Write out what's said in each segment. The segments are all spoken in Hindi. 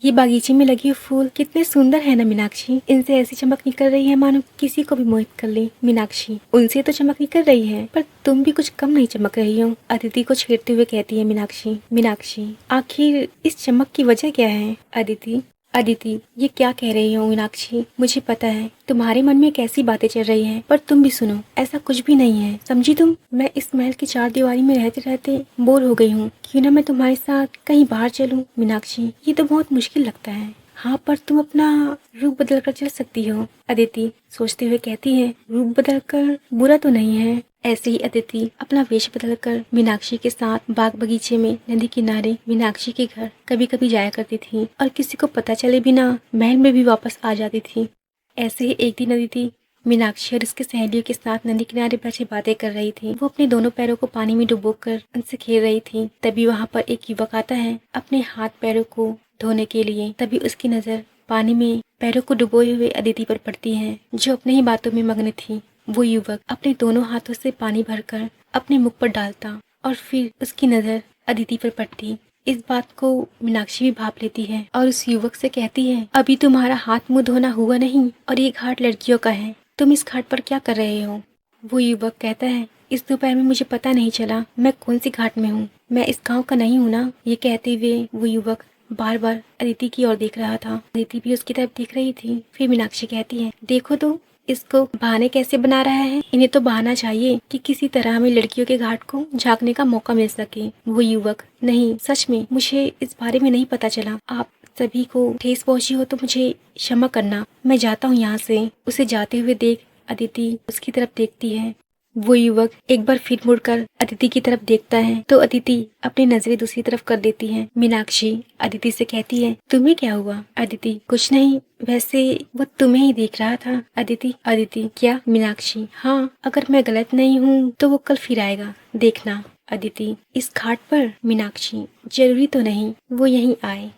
ये बागीचे में लगे फूल कितने सुंदर है ना मीनाक्षी। इनसे ऐसी चमक निकल रही है मानो किसी को भी मोहित कर ले। मीनाक्षी, उनसे तो चमक निकल रही है पर तुम भी कुछ कम नहीं चमक रही हो। अदिति को छेड़ते हुए कहती है मीनाक्षी। मीनाक्षी, आखिर इस चमक की वजह क्या है? अदिति, अदिति, ये क्या कह रही हो मीनाक्षी? मुझे पता है तुम्हारे मन में कैसी बातें चल रही हैं, पर तुम भी सुनो, ऐसा कुछ भी नहीं है, समझी तुम? मैं इस महल की चार दीवारी में रहते रहते बोर हो गई हूँ। क्यों ना मैं तुम्हारे साथ कहीं बाहर चलूं? मीनाक्षी, ये तो बहुत मुश्किल लगता है। हाँ, पर तुम अपना रूप बदल कर चल सकती हो। अदिति सोचते हुए कहती है, रूप बदल कर बुरा तो नहीं है। ऐसे ही अदिति अपना वेश बदलकर मीनाक्षी के साथ बाग बगीचे में, नदी किनारे, मीनाक्षी के घर कभी कभी जाया करती थी और किसी को पता चले बिना महल में भी वापस आ जाती थी। ऐसे ही एक दिन अदिति मीनाक्षी और उसके सहेलियों के साथ नदी किनारे बैठे बातें कर रही थी। वो अपने दोनों पैरों को पानी में डुबोकर उनसे खेल रही थी। तभी वहाँ पर एक युवक आता है अपने हाथ पैरों को धोने के लिए। तभी उसकी नजर पानी में पैरों को डुबोए हुए अदिति पर पड़ती है, जो अपने ही बातों में मग्न थी। वो युवक अपने दोनों हाथों से पानी भरकर अपने मुख पर डालता और फिर उसकी नजर अदिति पर पड़ती। इस बात को मीनाक्षी भी भाप लेती है और उस युवक से कहती है, अभी तुम्हारा हाथ मुंह धोना हुआ नहीं और ये घाट लड़कियों का है, तुम इस घाट पर क्या कर रहे हो? वो युवक कहता है, इस दोपहर में मुझे पता नहीं चला मैं कौन सी घाट में हूँ, मैं इस गाँव का नहीं हूँ ना। ये कहते हुए वो युवक बार बार अदिति की ओर देख रहा था। अदिति भी उसकी तरफ देख रही थी। फिर मीनाक्षी कहती है, देखो तो इसको बहाने कैसे बना रहा है। इन्हें तो बहाना चाहिए कि किसी तरह हमें लड़कियों के घाट को झांकने का मौका मिल सके। वो युवक, नहीं, सच में मुझे इस बारे में नहीं पता चला। आप सभी को ठेस पहुंची हो तो मुझे क्षमा करना, मैं जाता हूँ यहाँ से। उसे जाते हुए देख अदिति उसकी तरफ देखती है। वो युवक एक बार फिर मुड़कर अदिति की तरफ देखता है तो अदिति अपनी नजरें दूसरी तरफ कर देती है। मीनाक्षी अदिति से कहती है, तुम्हें क्या हुआ? अदिति, कुछ नहीं, वैसे वो तुम्हें ही देख रहा था। अदिति, अदिति क्या? मीनाक्षी, हाँ, अगर मैं गलत नहीं हूँ तो वो कल फिर आएगा, देखना। अदिति, इस घाट पर? मीनाक्षी, जरूरी तो नहीं वो यहीं आए।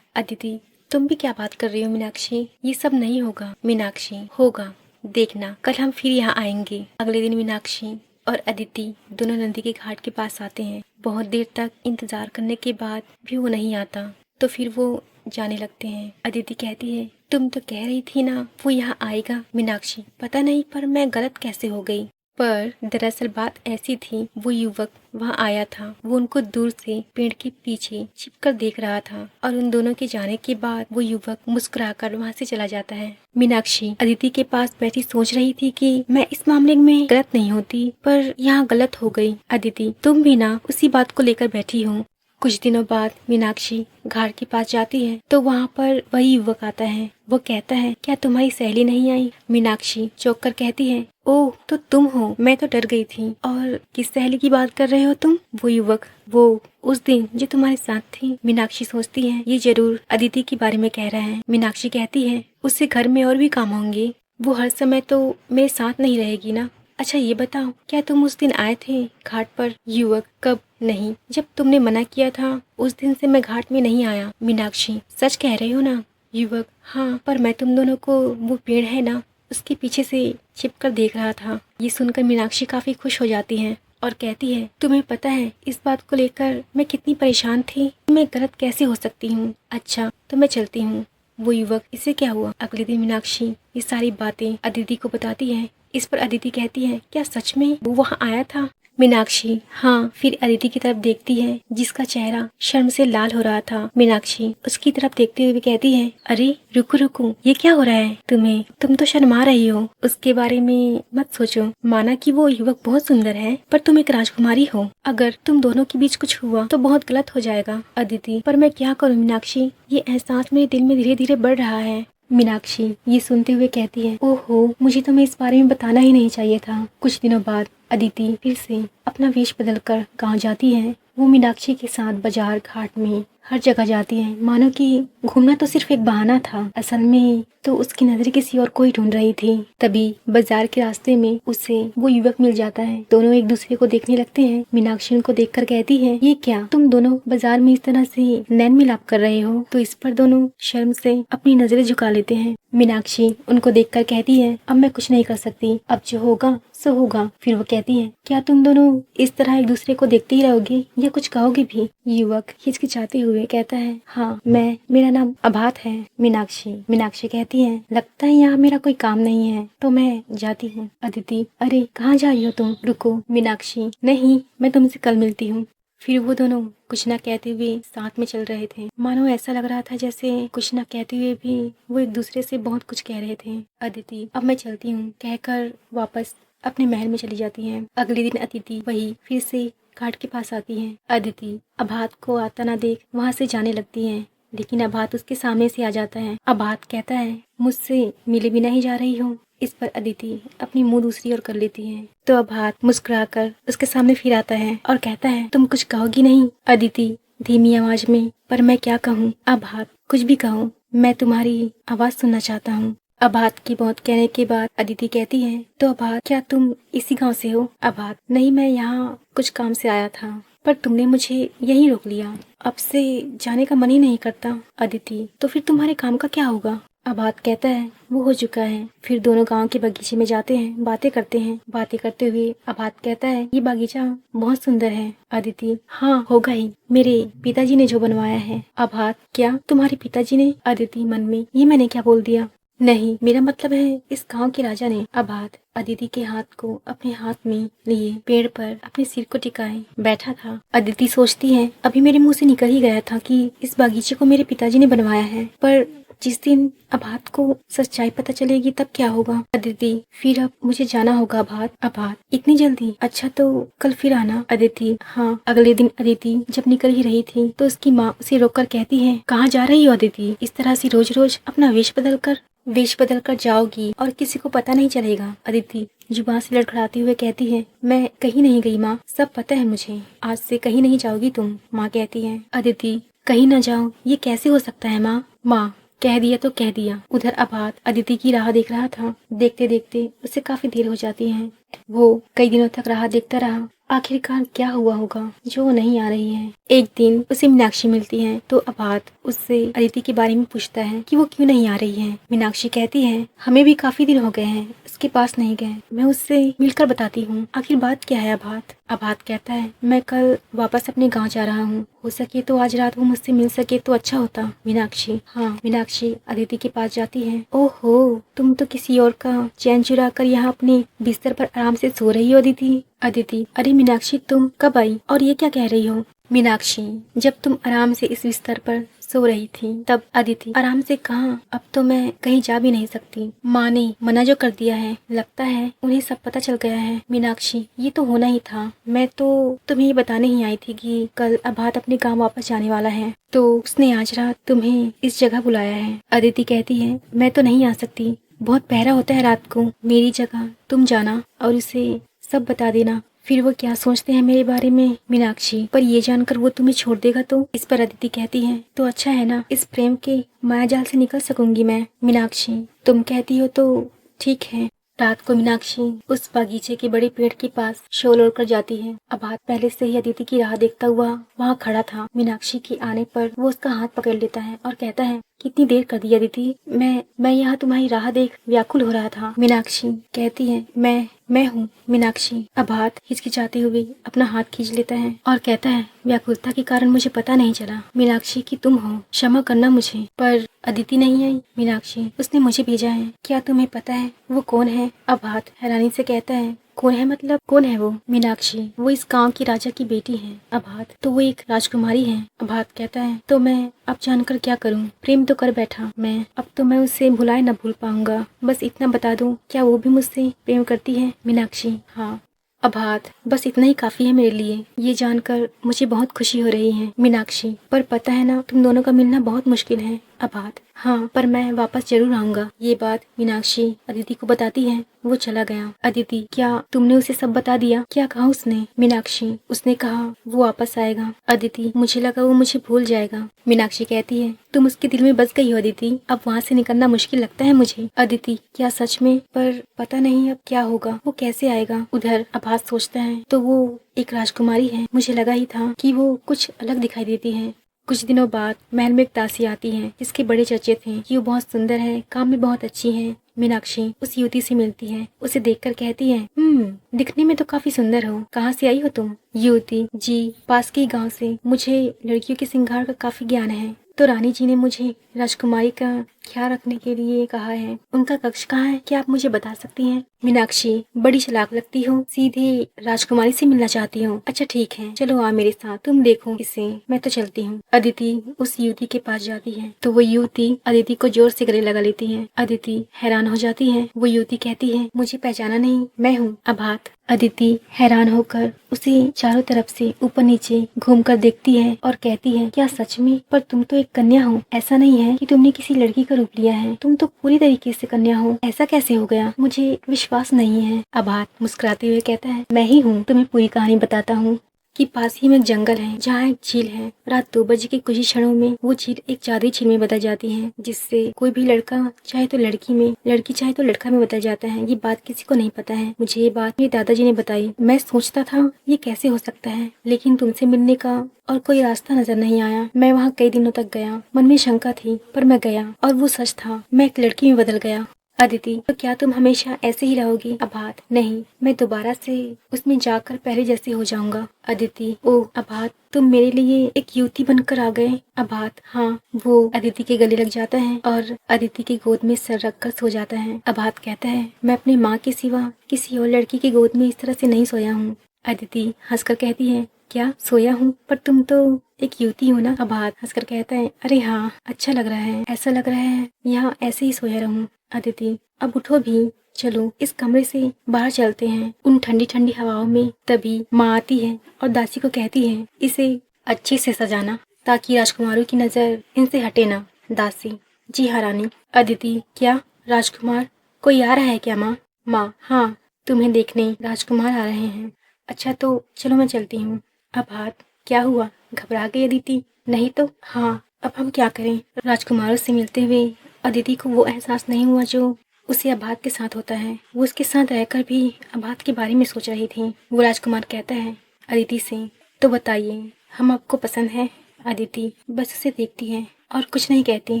अदिति, तुम भी क्या बात कर रही हो मीनाक्षी? ये सब नहीं होगा। मीनाक्षी, होगा, देखना, कल हम फिर यहाँ आएंगे। अगले दिन मीनाक्षी और अदिति दोनों नदी के घाट के पास आते हैं। बहुत देर तक इंतजार करने के बाद भी वो नहीं आता तो फिर वो जाने लगते हैं। अदिति कहती है, तुम तो कह रही थी ना वो यहाँ आएगा। मीनाक्षी, पता नहीं पर मैं गलत कैसे हो गई। पर दरअसल बात ऐसी थी, वो युवक वहाँ आया था। वो उनको दूर से पेड़ के पीछे छिपकर देख रहा था और उन दोनों के जाने के बाद वो युवक मुस्कुराकर वहाँ से चला जाता है। मीनाक्षी अदिति के पास बैठी सोच रही थी कि मैं इस मामले में गलत नहीं होती, पर यहाँ गलत हो गई। अदिति, तुम भी ना उसी बात को लेकर बैठी हो। कुछ दिनों बाद मीनाक्षी घाट के पास जाती है तो वहाँ पर वही युवक आता है। वो कहता है, क्या तुम्हारी सहेली नहीं आई? मीनाक्षी चौंक कर कहती है, ओह, तो तुम हो, मैं तो डर गई थी। और किस सहेली की बात कर रहे हो तुम? वो युवक, वो उस दिन जो तुम्हारे साथ थी। मीनाक्षी सोचती है, ये जरूर अदिति के बारे में कह रहा है। मीनाक्षी कहती है, उससे घर में और भी काम होंगे, वो हर समय तो मेरे साथ नहीं रहेगी ना। अच्छा ये बताओ, क्या तुम उस दिन आए थे घाट पर? युवक, कब? नहीं, जब तुमने मना किया था उस दिन से मैं घाट में नहीं आया। मीनाक्षी, सच कह रहे हो ना? युवक, हाँ, पर मैं तुम दोनों को वो पेड़ है ना उसके पीछे से छिपकर देख रहा था। ये सुनकर मीनाक्षी काफी खुश हो जाती है और कहती है, तुम्हें पता है इस बात को लेकर मैं कितनी परेशान थी, मैं गलत कैसे हो सकती हूँ। अच्छा तो मैं चलती हूँ। वो युवक, इसे क्या हुआ? अगले दिन मीनाक्षी ये सारी बातें अदिति को बताती है। इस पर अदिति कहती है, क्या सच में वो वहाँ आया था? मीनाक्षी, हाँ। फिर अदिति की तरफ देखती है जिसका चेहरा शर्म से लाल हो रहा था। मीनाक्षी उसकी तरफ देखते हुए कहती है, अरे रुको रुको, ये क्या हो रहा है तुम्हें? तुम तो शर्मा रही हो। उसके बारे में मत सोचो, माना कि वो युवक बहुत सुंदर है पर तुम एक राजकुमारी हो। अगर तुम दोनों के बीच कुछ हुआ तो बहुत गलत हो जाएगा। अदिति, पर मैं क्या करूँ मीनाक्षी, ये एहसास मेरे दिल में धीरे धीरे बढ़ रहा है। मीनाक्षी ये सुनते हुए कहती है, ओहो, मुझे तुम्हें इस बारे में बताना ही नहीं चाहिए था। कुछ दिनों बाद अदिति फिर से अपना वेश बदलकर गांव जाती है। वो मीनाक्षी के साथ बाजार, घाट में हर जगह जाती है, मानो कि घूमना तो सिर्फ एक बहाना था, असल में तो उसकी नजर किसी और को ही ढूंढ रही थी। तभी बाजार के रास्ते में उसे वो युवक मिल जाता है। दोनों एक दूसरे को देखने लगते हैं। मीनाक्षी उनको देखकर कहती है, ये क्या, तुम दोनों बाजार में इस तरह से नैन मिलाप कर रहे हो? तो इस पर दोनों शर्म से अपनी नजरें झुका लेते हैं। मीनाक्षी उनको देखकर कहती है, अब मैं कुछ नहीं कर सकती, अब जो होगा सो होगा। फिर वो कहती है, क्या तुम दोनों इस तरह एक दूसरे को देखते ही रहोगे या कुछ कहोगे भी? युवक हिचकिचाते हुए कहता है, हाँ मेरा नाम अभात है। मीनाक्षी कहती है, लगता है यहाँ मेरा कोई काम नहीं है तो मैं जाती हूँ। अदिति, अरे कहाँ जा रही हो तुम? रुको। मीनाक्षी, नहीं, मैं तुमसे कल मिलती हूँ। फिर वो दोनों कुछ न कहते हुए साथ में चल रहे थे। मानो ऐसा लग रहा था जैसे कुछ न कहते हुए भी वो एक दूसरे से बहुत कुछ कह रहे थे। अदिति, अब मैं चलती हूँ कहकर वापस अपने महल में चली जाती हैं। अगले दिन अदिति वही फिर से घाट के पास आती है। अदिति अभात को आता ना देख वहाँ से जाने लगती है, लेकिन अभात उसके सामने से आ जाता है। अभात कहता है, मुझसे मिले बिना ही जा रही हो? इस पर अदिति अपनी मुंह दूसरी ओर कर लेती है। तो अभात मुस्कुराकर उसके सामने फिर आता है और कहता है, तुम कुछ कहोगी नहीं? अदिति धीमी आवाज में, पर मैं क्या कहूँ? अभात, कुछ भी कहो, मैं तुम्हारी आवाज सुनना चाहता हूँ। अभात की बहुत कहने के बाद अदिति कहती है, तो अभात, क्या तुम इसी गांव से हो? अभात, नहीं, मैं यहाँ कुछ काम से आया था, पर तुमने मुझे यहीं रोक लिया। अब से जाने का मन ही नहीं करता। अदिति, तो फिर तुम्हारे काम का क्या होगा? अभात कहता है, वो हो चुका है। फिर दोनों गांव के बगीचे में जाते हैं, बातें करते हैं। बातें करते हुए अभात कहता है, ये बगीचा बहुत सुंदर है। अदिति, हाँ होगा ही, मेरे पिताजी ने जो बनवाया है। अभात, क्या तुम्हारे पिताजी ने? अदिति मन में, ये मैंने क्या बोल दिया? नहीं, मेरा मतलब है इस गांव के राजा ने। अभात अदिति के हाथ को अपने हाथ में लिए पेड़ पर अपने सिर को टिकाए बैठा था। अदिति सोचती है, अभी मेरे मुंह से निकल ही गया था कि इस बागीचे को मेरे पिताजी ने बनवाया है, पर जिस दिन अभात को सच्चाई पता चलेगी तब क्या होगा? अदिति, फिर अब मुझे जाना होगा। अभात, इतनी जल्दी? अच्छा तो कल फिर आना। अदिति, हाँ। अगले दिन अदिति जब निकल ही रही थी तो उसकी माँ उसे रोककर कहती है, कहाँ जा रही हो अदिति? इस तरह से रोज रोज अपना वेश बदल कर जाओगी और किसी को पता नहीं चलेगा। अदिति जुबान से लड़खड़ाते हुए कहती है, मैं कहीं नहीं गई माँ, सब पता है मुझे। आज से कहीं नहीं जाओगी तुम? माँ कहती है। अदिति, कहीं न जाओ, ये कैसे हो सकता है माँ? माँ, कह दिया तो कह दिया। उधर अभात अदिति की राह देख रहा था। देखते देखते उसे काफी देर हो जाती है। वो कई दिनों तक राह देखता रहा। आखिरकार क्या हुआ होगा जो वो नहीं आ रही है। एक दिन उसे मीनाक्षी मिलती है तो अभात उससे अदिति के बारे में पूछता है कि वो क्यों नहीं आ रही है। मीनाक्षी कहती है, हमें भी काफी दिन हो गए हैं उसके पास नहीं गए, मैं उससे मिलकर बताती हूँ। आखिर बात क्या है अभात? अभात कहता है, मैं कल वापस अपने गाँव जा रहा हूँ, हो सके तो आज रात वो मुझसे मिल सके तो अच्छा होता। मीनाक्षी, हाँ। मीनाक्षी अदिति के पास जाती है। ओहो, तुम तो किसी और का चैन चुरा कर यहाँ अपने बिस्तर पर आराम से सो रही हो अदिति। अदिति, अरे मीनाक्षी, तुम कब आई और ये क्या कह रही हो? मीनाक्षी, जब तुम आराम से इस बिस्तर पर सो रही थी तब। अदिति, आराम से कहाँ, अब तो मैं कहीं जा भी नहीं सकती, माँ ने मना जो कर दिया है, लगता है उन्हें सब पता चल गया है। मीनाक्षी, ये तो होना ही था, मैं तो तुम्हें ये बताने ही आई थी कि कल अभात अपने गाँव वापस जाने वाला है, तो उसने आज रात तुम्हें इस जगह बुलाया है। अदिति कहती है, मैं तो नहीं आ सकती, बहुत पहरा होता है रात को, मेरी जगह तुम जाना और उसे सब बता देना, फिर वो क्या सोचते हैं मेरे बारे में। मीनाक्षी, पर ये जानकर वो तुम्हें छोड़ देगा तो? इस पर अदिति कहती है, तो अच्छा है ना, इस प्रेम के मायाजाल से निकल सकूंगी मैं। मीनाक्षी, तुम कहती हो तो ठीक है। रात को मीनाक्षी उस बागीचे के बड़े पेड़ के पास शॉल ओढ़कर जाती है। अभात पहले से ही अदिति की राह देखता हुआ वहाँ खड़ा था। मीनाक्षी के आने पर वो उसका हाथ पकड़ लेता है और कहता है, कितनी देर कर दी अदिति, मैं यहाँ तुम्हारी राह देख व्याकुल हो रहा था। मीनाक्षी कहती है, मैं हूँ मीनाक्षी। अभात हिचकिचाते हुए अपना हाथ खींच लेता है और कहता है, व्याकुलता के कारण मुझे पता नहीं चला मीनाक्षी कि तुम हो, क्षमा करना मुझे। पर अदिति नहीं आई मीनाक्षी, उसने मुझे भेजा है। क्या तुम्हें पता है वो कौन है? अभात हैरानी से कहता है, कौन है मतलब, कौन है वो? मीनाक्षी, वो इस गांव की राजा की बेटी है। अभात, तो वो एक राजकुमारी है। अभात कहता है, तो मैं अब जानकर क्या करूं, प्रेम तो कर बैठा मैं, अब तो मैं उसे भुलाए न भूल पाऊंगा, बस इतना बता दूं, क्या वो भी मुझसे प्रेम करती है? मीनाक्षी, हाँ। अभात, बस इतना ही काफी है मेरे लिए, ये जानकर मुझे बहुत खुशी हो रही है। मीनाक्षी, पर पता है ना तुम दोनों का मिलना बहुत मुश्किल है। अभात, हाँ, पर मैं वापस जरूर आऊंगा। ये बात मीनाक्षी अदिति को बताती है। वो चला गया। अदिति, क्या तुमने उसे सब बता दिया? क्या कहा उसने? मीनाक्षी, उसने कहा वो वापस आएगा। अदिति, मुझे लगा वो मुझे भूल जाएगा। मीनाक्षी कहती है, तुम उसके दिल में बस गई हो अदिति, अब वहाँ से निकलना मुश्किल लगता है मुझे। अदिति, क्या सच में? पर पता नहीं अब क्या होगा, वो कैसे आएगा? उधर अभात सोचता है, तो वो एक राजकुमारी है, मुझे लगा ही था कि वो कुछ अलग दिखाई देती है। कुछ दिनों बाद महल में एक दासी आती है जिसके बड़े चर्चे थे कि वो बहुत सुंदर है, काम में बहुत अच्छी है, मीनाक्षी उस युवती से मिलती है, उसे देखकर कहती है, दिखने में तो काफी सुंदर हो, कहाँ से आई हो तुम? युवती, जी पास के गांव से, मुझे लड़कियों के श्रृंगार का काफी ज्ञान है, तो रानी जी ने मुझे राजकुमारी का ख्याल रखने के लिए कहा है। उनका कक्ष कहाँ है, क्या आप मुझे बता सकती हैं? मीनाक्षी, बड़ी चालाक लगती हो, सीधे राजकुमारी से मिलना चाहती हो। अच्छा ठीक है, चलो आ मेरे साथ, तुम देखो इसे, मैं तो चलती हूँ। अदिति उस युवती के पास जाती है तो वो युवती अदिति को जोर से गले लगा लेती है। अदिति हैरान हो जाती है। वो युवती कहती है, मुझे पहचाना नहीं, मैं हूँ अभात। अदिति हैरान होकर उसे चारों तरफ से ऊपर नीचे घूमकर देखती है और कहती है, क्या सच में? पर तुम तो एक कन्या हो, ऐसा नहीं है कि तुमने किसी लड़की का रूप लिया है, तुम तो पूरी तरीके से कन्या हो, ऐसा कैसे हो गया? मुझे विश्वास नहीं है। अभात मुस्कुराते हुए कहता है, मैं ही हूँ, तुम्हें पूरी कहानी बताता हूँ कि पास ही में एक जंगल है जहाँ एक झील है। रात 2 बजे के कुछ ही क्षणों में वो झील एक जादुई झील में बदल जाती है, जिससे कोई भी लड़का चाहे तो लड़की में, लड़की चाहे तो लड़का में बदल जाता है। ये बात किसी को नहीं पता है, मुझे ये बात मेरे दादाजी ने बताई। मैं सोचता था ये कैसे हो सकता है, लेकिन तुमसे मिलने का और कोई रास्ता नजर नहीं आया। मैं वहाँ कई दिनों तक गया, मन में शंका थी पर मैं गया और वो सच था, मैं एक लड़की में बदल गया। अदिति, तो क्या तुम हमेशा ऐसे ही रहोगी? अभात, नहीं, मैं दोबारा से उसमें जाकर पहले जैसे हो जाऊंगा। अदिति, ओह अभात, तुम मेरे लिए एक युवती बनकर आ गए। अभात, हाँ। वो अदिति के गले लग जाता है और अदिति की गोद में सर रखकर सो जाता है। अभात कहता है, मैं अपनी माँ के सिवा किसी और लड़की की गोद में इस तरह से नहीं सोया हूँ। अदिति हंसकर कहती है, क्या सोया हूँ? पर तुम तो एक युवती हो ना? अभात हंसकर कहता है, अरे हाँ, अच्छा लग रहा है, ऐसा लग रहा है यहाँ ऐसे ही सोया रहूं। अदिति, अब उठो भी, चलो इस कमरे से बाहर चलते हैं उन ठंडी ठंडी हवाओं में। तभी माँ आती है और दासी को कहती है, इसे अच्छे से सजाना ताकि राजकुमारों की नजर इनसे हटे ना। दासी, जी हाँ रानी। अदिति, क्या राजकुमार कोई आ रहा है क्या माँ? माँ, हाँ, तुम्हें देखने राजकुमार आ रहे हैं। अच्छा तो चलो मैं चलती हूँ। अभात, क्या हुआ, घबरा गई अदिति? नहीं तो। हाँ, अब हम क्या करें? राजकुमारों से मिलते हुए अदिति को वो एहसास नहीं हुआ जो उसे अभात के साथ होता है। वो उसके साथ रहकर भी अभात के बारे में सोच रही थी। वो राजकुमार कहता है अदिति से, तो बताइए हम आपको पसंद है? अदिति बस उसे देखती है और कुछ नहीं कहती,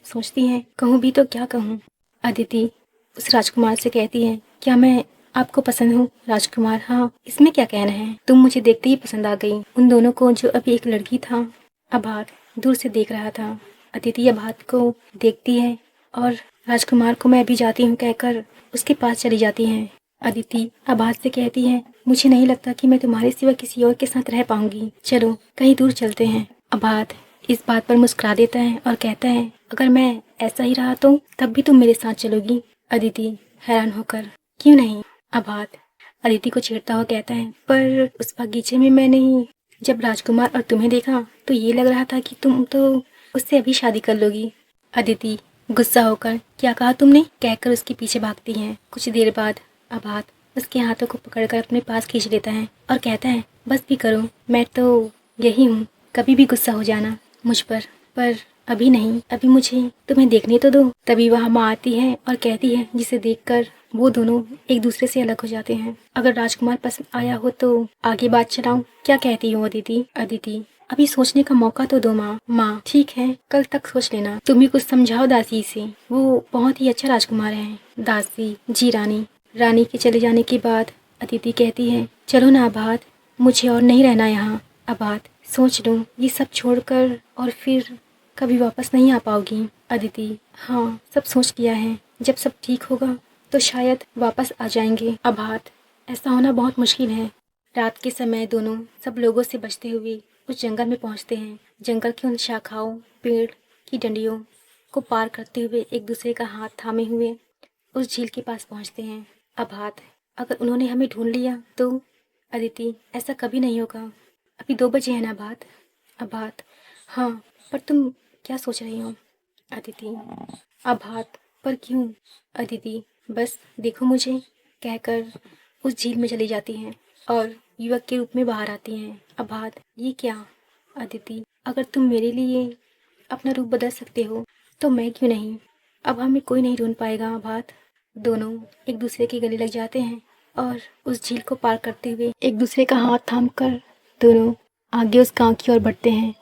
सोचती है कहूँ भी तो क्या कहूँ। अदिति उस राजकुमार से कहती है, क्या मैं आपको पसंद हूँ? राजकुमार, हाँ, इसमें क्या कहना है, तुम मुझे देखते ही पसंद आ गई। उन दोनों को, जो अभी एक लड़की था, अभात दूर से देख रहा था। अदिति अभात को देखती है और राजकुमार को मैं भी जाती हूँ कहकर उसके पास चली जाती है। अदिति अभात से कहती है, मुझे नहीं लगता कि मैं तुम्हारे सिवा किसी और के साथ रह पाऊंगी, चलो कहीं दूर चलते हैं। अभात इस बात पर मुस्कुरा देता है और कहता है, अगर मैं ऐसा ही रहा तो तब भी तुम मेरे साथ चलोगी? अदिति हैरान होकर, क्यों नहीं? अभात अदिति को छेड़ता हुआ कहता है, पर उस बगीचे में मैंने जब राजकुमार और तुम्हें देखा तो ये लग रहा था कि तुम तो उससे अभी शादी कर लोगी। अदिति गुस्सा होकर, क्या कहा तुमने, कहकर उसके पीछे भागती है। कुछ देर बाद अभात उसके हाथों को पकड़कर अपने पास खींच लेता है और कहता है, बस भी करो, मैं तो यही हूँ, कभी भी गुस्सा हो जाना मुझ पर अभी नहीं, अभी मुझे तुम्हें देखने तो दो। तभी वहाँ माँ आती है और कहती है, जिसे देखकर वो दोनों एक दूसरे से अलग हो जाते हैं। अगर राजकुमार पसंद आया हो तो आगे बात चलाऊं, क्या कहती हो अदिति? अदिति, अभी सोचने का मौका तो दो माँ। माँ, ठीक है, कल तक सोच लेना। तुम भी कुछ समझाओ दासी से, वो बहुत ही अच्छा राजकुमार है। दासी, जी रानी। रानी के चले जाने के बाद अदिति कहती है, चलो ना अभात, मुझे और नहीं रहना यहाँ। अभात, सोच लो ये सब छोड़कर और फिर कभी वापस नहीं आ पाओगी। अदिति, हाँ, सब सोच लिया है, जब सब ठीक होगा तो शायद वापस आ जाएंगे। अभात, ऐसा होना बहुत मुश्किल है। रात के समय दोनों सब लोगों से बचते हुए उस जंगल में पहुंचते हैं। जंगल की उन शाखाओं, पेड़ की डंडियों को पार करते हुए एक दूसरे का हाथ थामे हुए उस झील के पास पहुंचते हैं। अभात, अगर उन्होंने हमें ढूंढ लिया तो? अदिति, ऐसा कभी नहीं होगा, अभी 2 बजे है ना अभात? अभात, हाँ, पर तुम क्या सोच रही हो? अदिति, अभात, पर क्यों? अदिति, बस देखो मुझे, कहकर उस झील में चली जाती हैं और युवक के रूप में बाहर आती हैं। अभात, ये क्या? अदिति, अगर तुम मेरे लिए अपना रूप बदल सकते हो तो मैं क्यों नहीं? अब हमें कोई नहीं ढूंढ पाएगा। अभात, दोनों एक दूसरे के गले लग जाते हैं और उस झील को पार करते हुए एक दूसरे का हाथ थाम कर दोनों आगे उस गांव की ओर बढ़ते हैं।